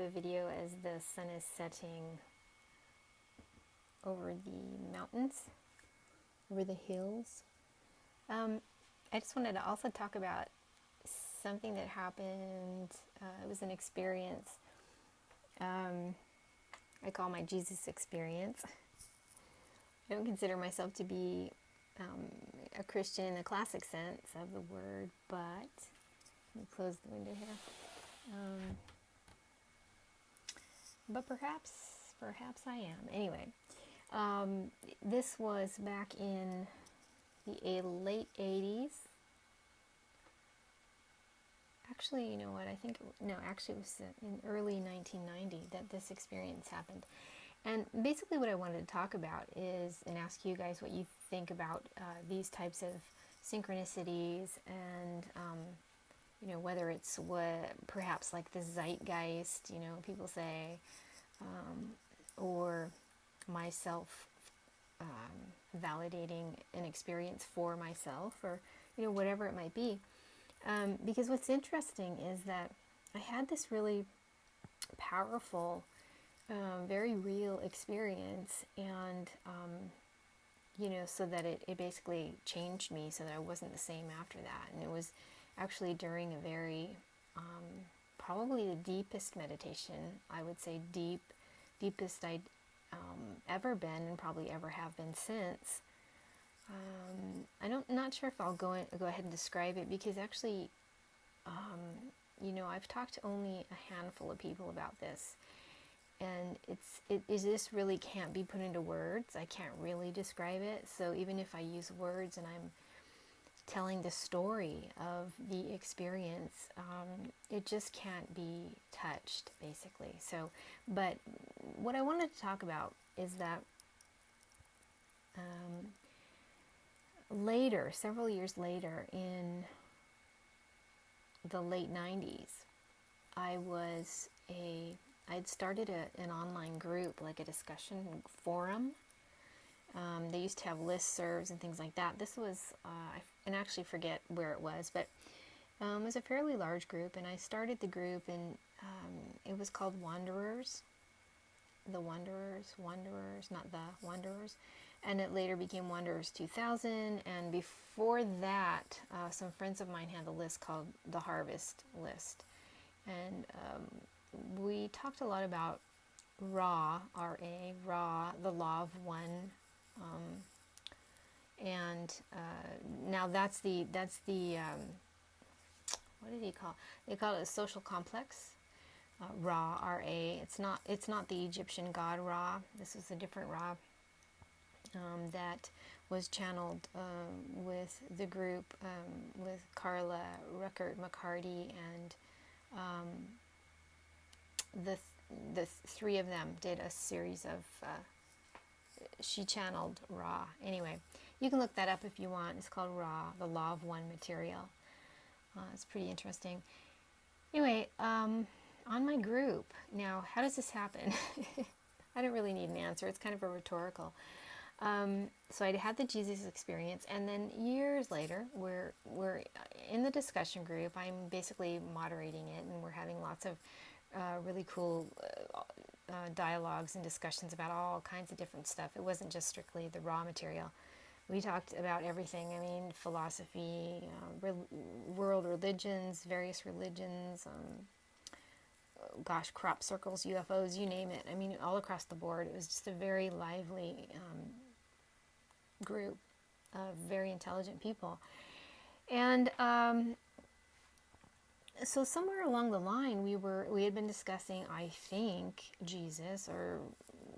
the video as the sun is setting over the mountains, over the hills. I just wanted to also talk about something that happened. It was an experience I call my Jesus experience. I don't consider myself to be a Christian in the classic sense of the word, but let me close the window here. But perhaps I am. Anyway, this was back in the late 80s. Actually, you know what, actually it was in early 1990 that this experience happened. And basically what I wanted to talk about is, and ask you guys what you think about these types of synchronicities, and, whether it's perhaps like the zeitgeist, people say, or myself validating an experience for myself, or, whatever it might be. Because what's interesting is that I had this really powerful, very real experience, and, so that it basically changed me so that I wasn't the same after that. And it was actually during a very, probably the deepest meditation, I would say deepest I'd ever been, and probably ever have been since. Not sure if I'll go ahead and describe it, because actually, I've talked to only a handful of people about this, and it just really can't be put into words. I can't really describe it. So even if I use words and I'm telling the story of the experience, it just can't be touched, basically. So, but what I wanted to talk about is that later, several years later, in the late 90s, I'd started an online group, like a discussion forum. They used to have listservs and things like that. This was, I actually forget where it was, but it was a fairly large group, and I started the group, and it was called Wanderers. The Wanderers, not the Wanderers. And it later became Wanderers 2000, and before that, some friends of mine had a list called the Harvest List. And we talked a lot about Ra, R-A, Ra, the Law of One. Now that's the what did he call it? They call it a social complex. Ra, R-A. It's not the Egyptian god Ra. This is a different Ra. That was channeled with the group, with Carla Rueckert McCarty, and the three of them did a series of, she channeled Ra. Anyway, you can look that up if you want. It's called Ra, the Law of One material. It's pretty interesting. Anyway, on my group, now, how does this happen? I don't really need an answer. It's kind of a rhetorical. So I had the Jesus experience, and then years later, we're in the discussion group. I'm basically moderating it, and we're having lots of really cool dialogues and discussions about all kinds of different stuff. It wasn't just strictly the raw material. We talked about everything. I mean, philosophy, world religions, various religions, crop circles, UFOs, you name it. I mean, all across the board. It was just a very lively group of very intelligent people. And so somewhere along the line, we had been discussing, I think, Jesus, or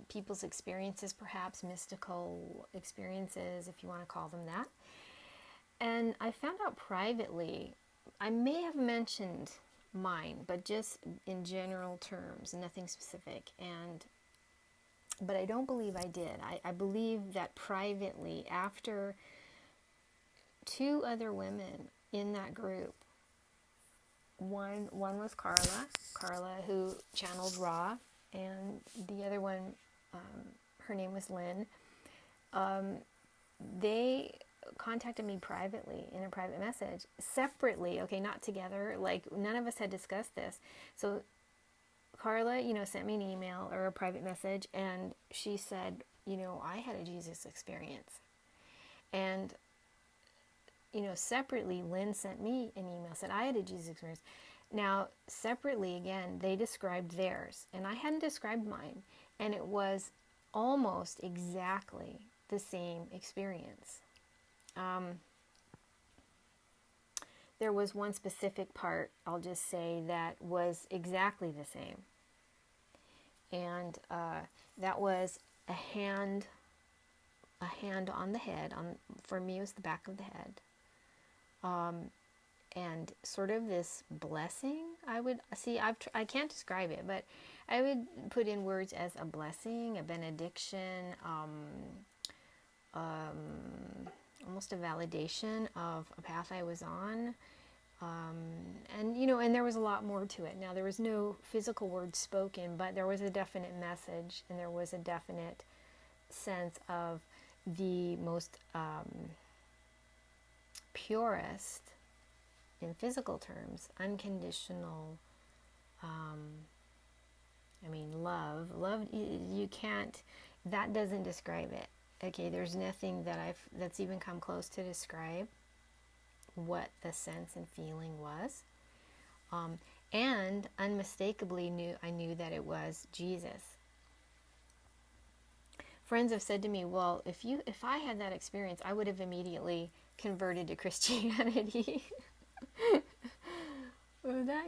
people's experiences, perhaps mystical experiences, if you want to call them that. And I found out privately, I may have mentioned mine, but just in general terms, nothing specific. But I don't believe I did. I believe that privately, after two other women in that group, one was Carla, who channeled Ra, and the other one, her name was Lynn. They contacted me privately in a private message, separately, okay, not together, like none of us had discussed this. So Carla, sent me an email or a private message, and she said, I had a Jesus experience. And, separately, Lynn sent me an email, said I had a Jesus experience. Now, separately, again, they described theirs, and I hadn't described mine, and it was almost exactly the same experience. There was one specific part, I'll just say, that was exactly the same. And that was a hand on the head. For me, it was the back of the head. And sort of this blessing, I can't describe it, but I would put in words as a blessing, a benediction, almost a validation of a path I was on. And there was a lot more to it. Now, there was no physical words spoken, but there was a definite message, and there was a definite sense of the most purest, in physical terms, unconditional, love, you can't, that doesn't describe it. Okay, there's nothing that's even come close to describe what the sense and feeling was. And unmistakably I knew that it was Jesus. Friends have said to me, well, if I had that experience, I would have immediately converted to Christianity. Well, that,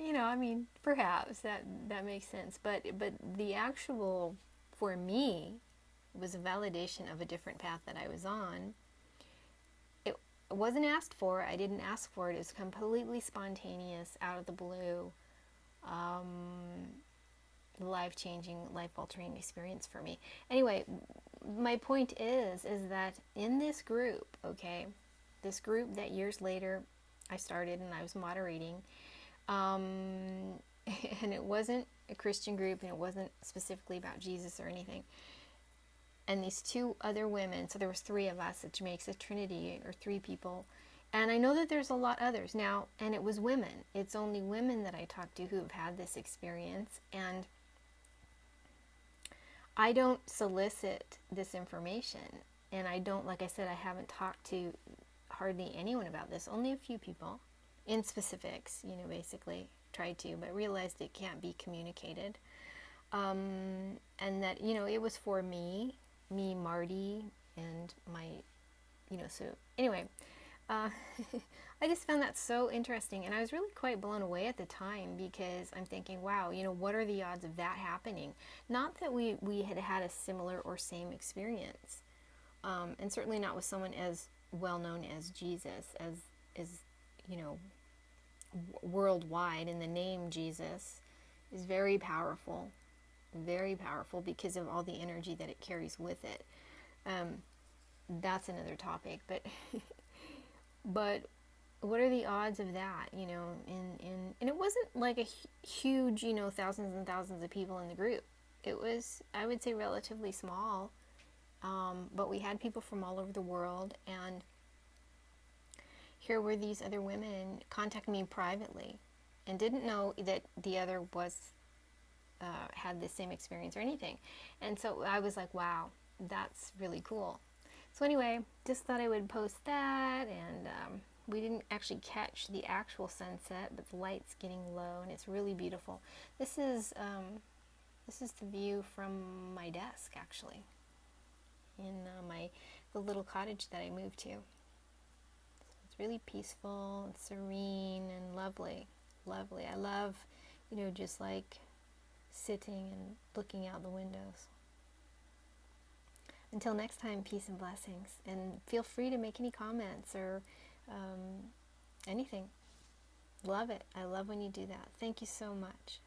perhaps that makes sense. But the actual, for me, was a validation of a different path that I was on. It wasn't asked for. I didn't ask for it. It was completely spontaneous, out of the blue, life-changing, life-altering experience for me. Anyway, my point is that in this group, this group that years later I started and I was moderating, and it wasn't a Christian group, and it wasn't specifically about Jesus or anything. And these two other women, so there was three of us, which makes a trinity, or three people. And I know that there's a lot others now, and it was women. It's only women that I talked to who have had this experience, and I don't solicit this information. And I don't, like I said, I haven't talked to hardly anyone about this, only a few people in specifics, basically tried to, but realized it can't be communicated. And that, it was for me, Marty, and my, so anyway, I just found that so interesting, and I was really quite blown away at the time, because I'm thinking, wow, what are the odds of that happening? Not that we had had a similar or same experience, and certainly not with someone as well known as Jesus, as worldwide, and the name Jesus is very powerful because of all the energy that it carries with it. That's another topic, but but what are the odds of that, and it wasn't like a huge, thousands and thousands of people in the group. It was, I would say, relatively small, but we had people from all over the world, and here were these other women contacting me privately, and didn't know that the other was had the same experience or anything. And so I was like, wow, that's really cool. So anyway, just thought I would post that, and we didn't actually catch the actual sunset, but the light's getting low, and it's really beautiful. This is the view from my desk, actually, in the little cottage that I moved to. It's really peaceful and serene and lovely. I love, just like sitting and looking out the windows. Until next time, peace and blessings. And feel free to make any comments or anything. Love it. I love when you do that. Thank you so much.